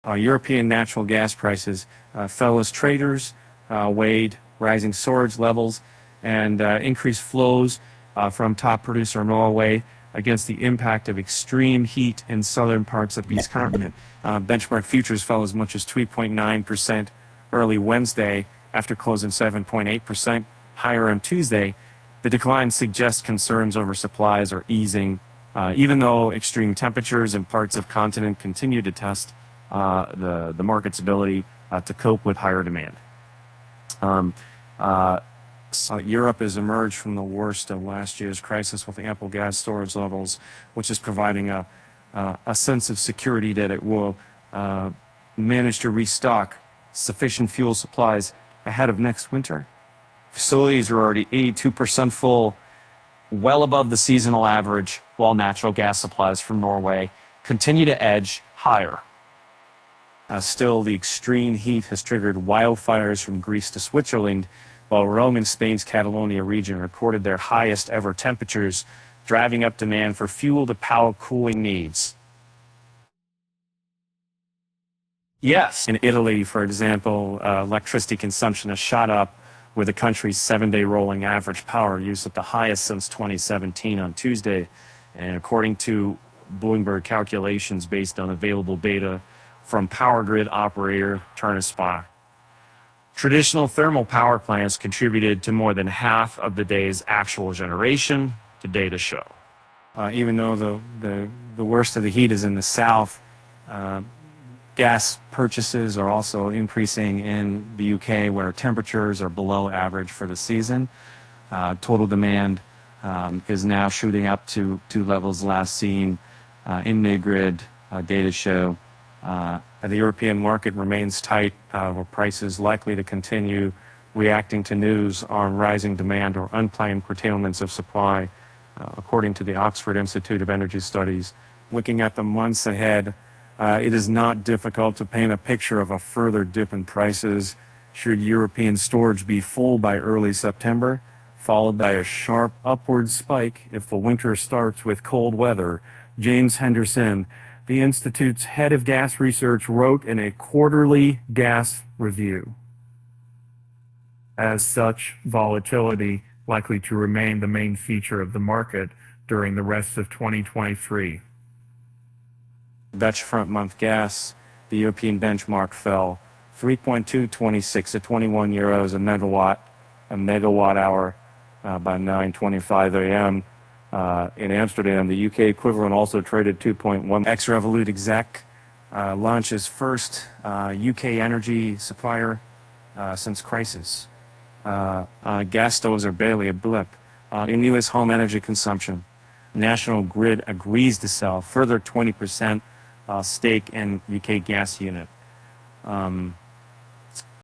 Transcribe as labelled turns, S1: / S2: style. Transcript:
S1: European natural gas prices fell as traders weighed rising storage levels and increased flows from top producer Norway against the impact of extreme heat in southern parts of the East continent. Benchmark futures fell as much as 3.9% early Wednesday after closing 7.8% higher on Tuesday. The decline suggests concerns over supplies are easing, even though extreme temperatures in parts of the continent continue to test the market's ability to cope with higher demand. Europe has emerged from the worst of last year's crisis with ample gas storage levels, which is providing a sense of security that it will manage to restock sufficient fuel supplies ahead of next winter. Facilities are already 82% full, well above the seasonal average, while natural gas supplies from Norway continue to edge higher. Still, the extreme heat has triggered wildfires from Greece to Switzerland, while Rome and Spain's Catalonia region recorded their highest ever temperatures, driving up demand for fuel to power cooling needs. Yes, in Italy, for example, electricity consumption has shot up, with the country's 7-day rolling average power use at the highest since 2017 on Tuesday, and according to Bloomberg calculations based on available data from power grid operator Turner. Traditional thermal power plants contributed to more than half of the day's actual generation, the data show. Even though the worst of the heat is in the south, gas purchases are also increasing in the UK, where temperatures are below average for the season. Total demand is now shooting up to levels last seen in mid-grid data show. The European market remains tight, with prices likely to continue reacting to news on rising demand or unplanned curtailments of supply, according to the Oxford Institute of Energy Studies. Looking at the months ahead, it is not difficult to paint a picture of a further dip in prices should European storage be full by early September, followed by a sharp upward spike if the winter starts with cold weather. James Henderson, the Institute's head of gas research, wrote in a quarterly gas review. As such, volatility likely to remain the main feature of the market during the rest of 2023. Dutch front month gas, the European benchmark fell 3.226 to 21 euros a megawatt hour by 9:25 a.m. In Amsterdam. The UK equivalent also traded 2.1. Ex-Revolut exec launches first UK energy supplier since crisis. Gas stoves are barely a blip in U.S. home energy consumption. National Grid agrees to sell further 20% stake in UK gas unit.